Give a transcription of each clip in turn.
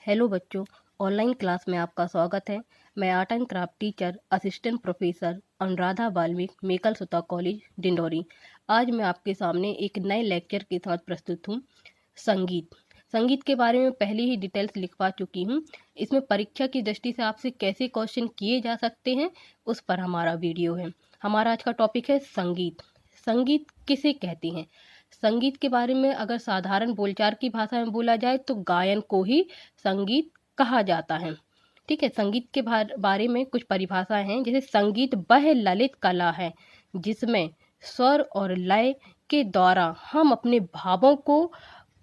Hello बच्चों, online class में आपका स्वागत है। मैं art and craft teacher assistant professor Anuradha Valmiki Mekal Suta college Dindori. आज मैं आपके सामने एक नए लेक्चर के साथ प्रस्तुत हूँ। संगीत के बारे में पहले ही डिटेल्स लिखवा चुकी हूँ। इसमें परीक्षा की दृष्टि से आपसे कैसे क्वेश्चन किए जा सकते हैं उस पर हमारा वीडियो है। हमारा आज का टॉपिक है संगीत। संगीत किसे कहते हैं? संगीत के बारे में अगर साधारण बोलचाल की भाषा में बोला जाए तो गायन को ही संगीत कहा जाता है। ठीक है। संगीत के बारे में कुछ परिभाषाएं हैं, जैसे संगीत वह ललित कला है जिसमें स्वर और लय के द्वारा हम अपने भावों को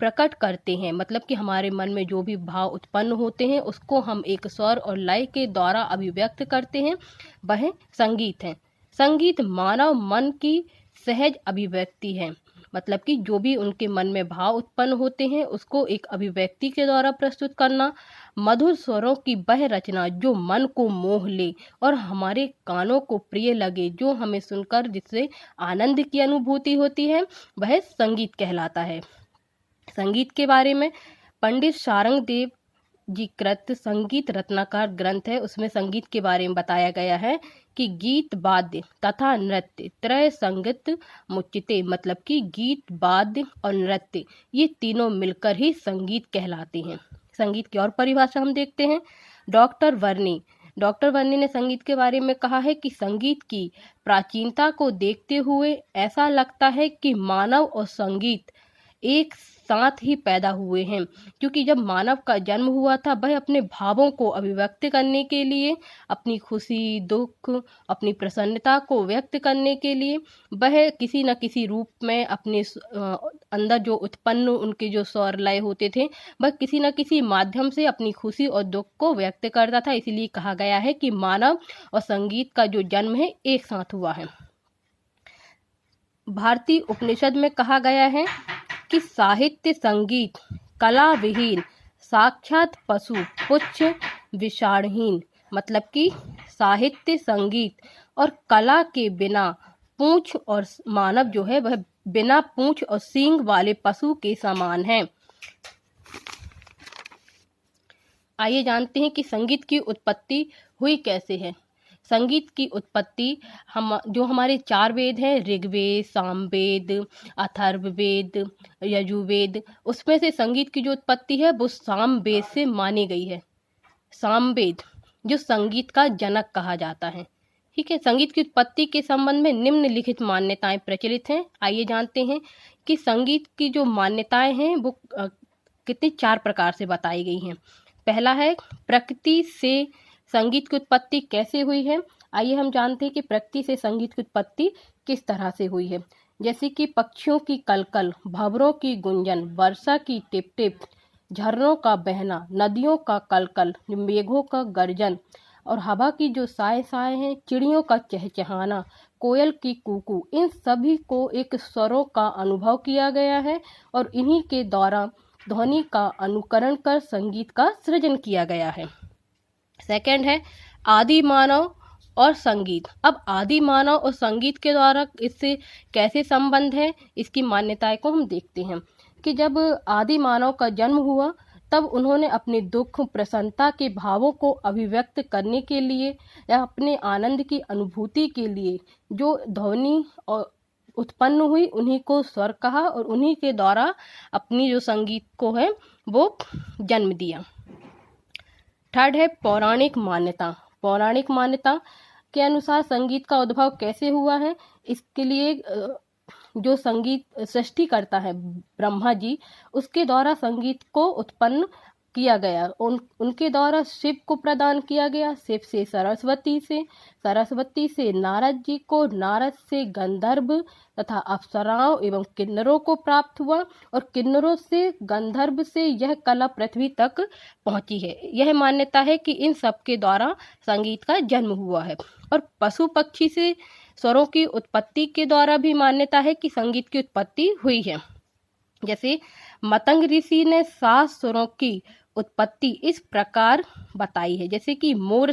प्रकट करते हैं। मतलब कि हमारे मन में जो भी भाव उत्पन्न होते हैं उसको हम एक स्वर और लय के द्वारा अभिव्यक्त करते हैं, वह संगीत है। संगीत मानव मन की सहज अभिव्यक्ति है। मतलब कि जो भी उनके मन में भाव उत्पन्न होते हैं उसको एक अभिव्यक्ति के द्वारा प्रस्तुत करना। मधुर स्वरों की वह रचना जो मन को मोह ले और हमारे कानों को प्रिय लगे, जो हमें सुनकर जिससे आनंद की अनुभूति होती है, वह संगीत कहलाता है। संगीत के बारे में पंडित शारंग देव जी कृत संगीत रत्नाकर ग्रंथ है, उसमें संगीत के बारे में बताया गया है कि गीत वाद्य तथा नृत्य त्रय संगीत मुच्यते। मतलब कि गीत वाद्य और नृत्य ये तीनों मिलकर ही संगीत कहलाते हैं। संगीत की और परिभाषा हम देखते हैं। डॉक्टर वर्नी ने संगीत के बारे में कहा है कि संगीत की प्राचीनता को देखते हुए ऐसा लगता है कि मानव और संगीत एक साथ ही पैदा हुए हैं, क्योंकि जब मानव का जन्म हुआ था वह अपने भावों को अभिव्यक्त करने के लिए, अपनी खुशी, दुख, अपनी प्रसन्नता को व्यक्त करने के लिए वह किसी न किसी रूप में अपने अंदर जो उत्पन्न उनके जो स्वर लय होते थे वह किसी न किसी माध्यम से अपनी खुशी और दुख को व्यक्त करता था। इसीलिए कहा गया है कि मानव और संगीत का जो जन्म है एक साथ हुआ है। भारतीय उपनिषद में कहा गया है कि साहित्य संगीत कला विहीन साक्षात पशु पुच्छ विषाणहीन। मतलब कि साहित्य संगीत और कला के बिना पूंछ और मानव जो है वह बिना पूंछ और सींग वाले पशु के समान है। आइए जानते हैं कि संगीत की उत्पत्ति हुई कैसे है। संगीत की उत्पत्ति जो हमारे 4 वेद हैं, ऋग्वेद, सामवेद, अथर्ववेद, यजुर्वेद, उसमें से संगीत की जो उत्पत्ति है वो सामवेद से मानी गई है। सामवेद जो संगीत का जनक कहा जाता है। ठीक है। संगीत की उत्पत्ति के संबंध में निम्नलिखित मान्यताएं प्रचलित हैं। आइए जानते हैं कि संगीत की जो मान्यताएं हैं वो कितनी 4 प्रकार से बताई गई हैं। पहला है प्रकृति से संगीत की उत्पत्ति कैसे हुई है। आइए हम जानते हैं कि प्रकृति से संगीत की उत्पत्ति किस तरह से हुई है। जैसे कि पक्षियों की कलकल, भंवरों की गुंजन, वर्षा की टिप टिप, झरनों का बहना, नदियों का कलकल, मेघों का गर्जन और हवा की जो साए साए हैं, चिड़ियों का चहचहाना, कोयल की कूकू, इन सभी को एक स्वरों का अनुभव किया गया है और इन्हीं के द्वारा ध्वनि का अनुकरण कर संगीत का सृजन किया गया है। सेकंड है आदि मानव और संगीत। अब आदि मानव और संगीत के द्वारा इससे कैसे संबंध है, इसकी मान्यताएं को हम देखते हैं कि जब आदि मानव का जन्म हुआ तब उन्होंने अपने दुख, प्रसन्नता के भावों को अभिव्यक्त करने के लिए या अपने आनंद की अनुभूति के लिए जो ध्वनि और उत्पन्न हुई उन्हीं को स्वर कहा और उन्हीं के द्वारा अपनी जो संगीत को है वो जन्म दिया। थर्ड है पौराणिक मान्यता। पौराणिक मान्यता के अनुसार संगीत का उद्भव कैसे हुआ है, इसके लिए जो संगीत सृष्टि करता है ब्रह्मा जी, उसके द्वारा संगीत को उत्पन्न किया गया। उनके द्वारा शिव को प्रदान किया गया, शिव से सरस्वती से नारद जी को, नारद से गंधर्व तथा अप्सराओं एवं किन्नरों को प्राप्त हुआ और किन्नरों से गंधर्व से यह कला पृथ्वी तक पहुंची है। यह मान्यता है कि इन सब के द्वारा संगीत का जन्म हुआ है। और पशु पक्षी से स्वरों की उत्पत्ति के द्वारा भी मान्यता है कि संगीत की उत्पत्ति हुई है। जैसे मतंग ऋषि ने 7 स्वरों की उत्पत्ति इस प्रकार बताई है। जैसे कि मोर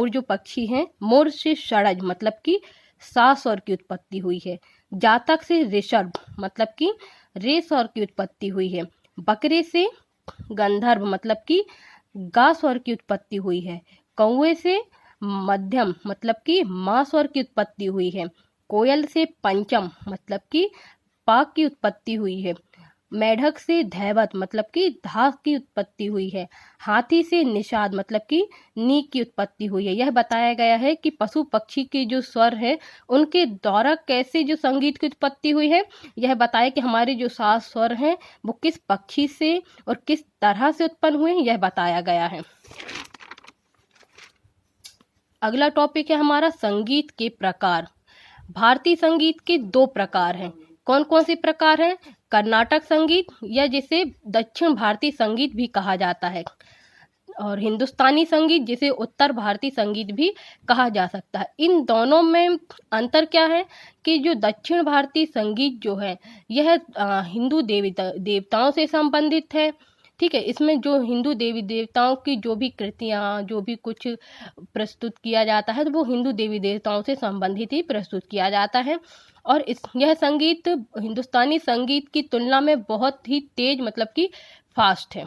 जो पक्षी हैं, मोर से षडज मतलब कि 7 स्वर की उत्पत्ति हुई है। जातक से ऋषभ मतलब कि रे स्वर की उत्पत्ति हुई है। बकरे से गंधर्व मतलब कि गा स्वर की उत्पत्ति हुई है। कौवे से मध्यम मतलब कि मा स्वर की उत्पत्ति हुई है। कोयल से पंचम मतलब कि पा की उत्पत्ति हुई है। मेढक से धैवत मतलब कि धा की उत्पत्ति हुई है। हाथी से निषाद मतलब कि नी की उत्पत्ति हुई है। यह बताया गया है कि पशु पक्षी के जो स्वर है उनके द्वारा कैसे जो संगीत की उत्पत्ति हुई है। यह बताया कि हमारे जो 7 स्वर हैं वो किस पक्षी से और किस तरह से उत्पन्न हुए हैं, यह बताया गया है। अगला टॉपिक है हमारा संगीत के प्रकार। भारतीय संगीत के 2 प्रकार हैं। कौन कौन से प्रकार हैं? कर्नाटक संगीत या जिसे दक्षिण भारतीय संगीत भी कहा जाता है, और हिंदुस्तानी संगीत जिसे उत्तर भारतीय संगीत भी कहा जा सकता है। इन दोनों में अंतर क्या है कि जो दक्षिण भारतीय संगीत जो है यह हिंदू देवी देवताओं से संबंधित है। ठीक है, इसमें जो हिंदू देवी देवताओं की जो भी कृतियाँ, जो भी कुछ प्रस्तुत किया जाता है तो वो हिंदू देवी देवताओं से संबंधित ही प्रस्तुत किया जाता है। और यह संगीत हिंदुस्तानी संगीत की तुलना में बहुत ही तेज मतलब कि फास्ट है।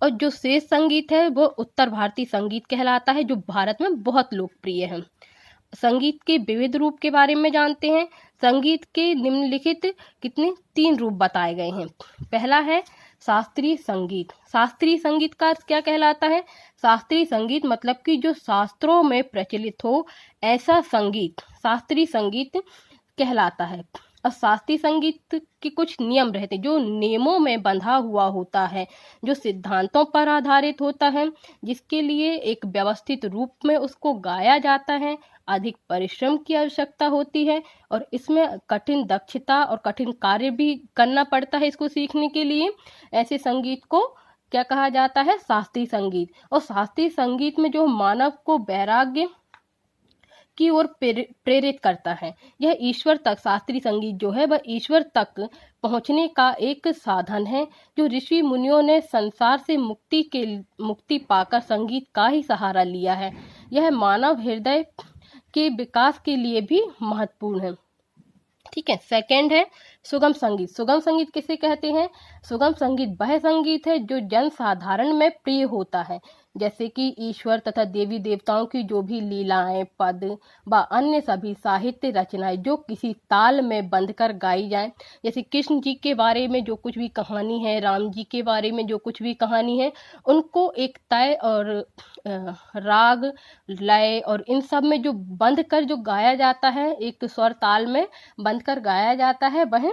और जो शेष संगीत है वो उत्तर भारतीय संगीत कहलाता है, जो भारत में बहुत लोकप्रिय है। संगीत के विविध रूप के बारे में जानते हैं। संगीत के निम्नलिखित 3 रूप बताए गए हैं। पहला है शास्त्रीय संगीत। शास्त्रीय संगीत का क्या कहलाता है? शास्त्रीय संगीत मतलब कि जो शास्त्रों में प्रचलित हो ऐसा संगीत शास्त्रीय संगीत कहलाता है। और शास्त्रीय संगीत के कुछ नियम रहते हैं, जो नियमों में बंधा हुआ होता है, जो सिद्धांतों पर आधारित होता है, जिसके लिए एक व्यवस्थित रूप में उसको गाया जाता है। अधिक परिश्रम की आवश्यकता होती है और इसमें कठिन दक्षता और कठिन कार्य भी करना पड़ता है इसको सीखने के लिए। ऐसे संगीत को क्या कहा जाता है? शास्त्रीय संगीत। और शास्त्रीय संगीत में जो मानव को वैराग्य की ओर प्रेरित करता है। यह ईश्वर तक, शास्त्रीय संगीत जो है वह ईश्वर तक पहुंचने का एक साधन है। जो ऋषि मुनियों ने संसार से मुक्ति पाकर संगीत का ही सहारा लिया है। यह मानव हृदय के विकास के लिए भी महत्वपूर्ण है। ठीक है, सेकंड है सुगम संगीत। सुगम संगीत किसे कहते हैं? सुगम संगीत वह संगीत है जो जन साधारण में प्रिय होता है, जैसे कि ईश्वर तथा देवी देवताओं की जो भी लीलाएं, पद व अन्य सभी साहित्य रचनाएं जो किसी ताल में बंधकर गाई जाएं। जैसे कृष्ण जी के बारे में जो कुछ भी कहानी है, राम जी के बारे में जो कुछ भी कहानी है, उनको एक तय और राग, लय और इन सब में जो बंध कर जो गाया जाता है, एक स्वर ताल में बंध कर गाया जाता है, वह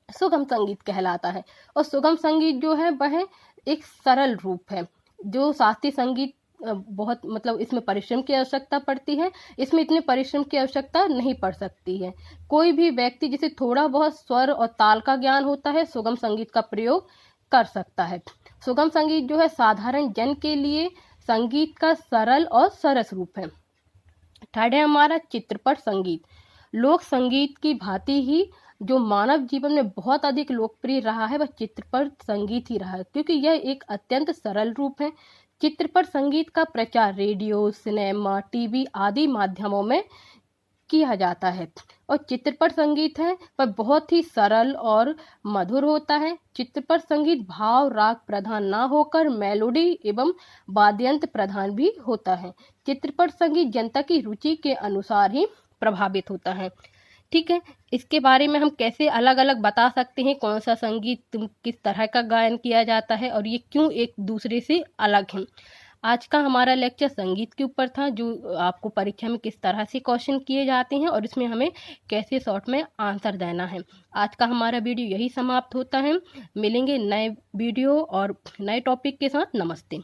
सुगम संगीत कहलाता है। और सुगम संगीत जो है वह एक सरल रूप है। जो शास्त्रीय संगीत बहुत मतलब इसमें परिश्रम की आवश्यकता पड़ती है, इसमें इतने परिश्रम की आवश्यकता नहीं पड़ सकती है। कोई भी व्यक्ति जिसे थोड़ा बहुत स्वर और ताल का ज्ञान होता है सुगम संगीत का प्रयोग कर सकता है। सुगम संगीत जो है साधारण जन के लिए संगीत का सरल और सरस रूप है। थर्ड है हमारा चित्रपट संगीत। लोक संगीत की भांति ही जो मानव जीवन में बहुत अधिक लोकप्रिय रहा है वह चित्रपट संगीत ही रहा है, क्योंकि यह एक अत्यंत सरल रूप है। चित्रपट संगीत का प्रचार रेडियो, सिनेमा, टीवी आदि माध्यमों में किया जाता है। और चित्रपट संगीत है वह बहुत ही सरल और मधुर होता है। चित्रपट संगीत भाव राग प्रधान ना होकर मेलोडी एवं वाद्ययंत्र प्रधान भी होता है। चित्रपट संगीत जनता की रुचि के अनुसार ही प्रभावित होता है। ठीक है, इसके बारे में हम कैसे अलग अलग बता सकते हैं कौन सा संगीत किस तरह का गायन किया जाता है और ये क्यों एक दूसरे से अलग है। आज का हमारा लेक्चर संगीत के ऊपर था, जो आपको परीक्षा में किस तरह से क्वेश्चन किए जाते हैं और इसमें हमें कैसे शॉर्ट में आंसर देना है। आज का हमारा वीडियो यही समाप्त होता है। मिलेंगे नए वीडियो और नए टॉपिक के साथ। नमस्ते।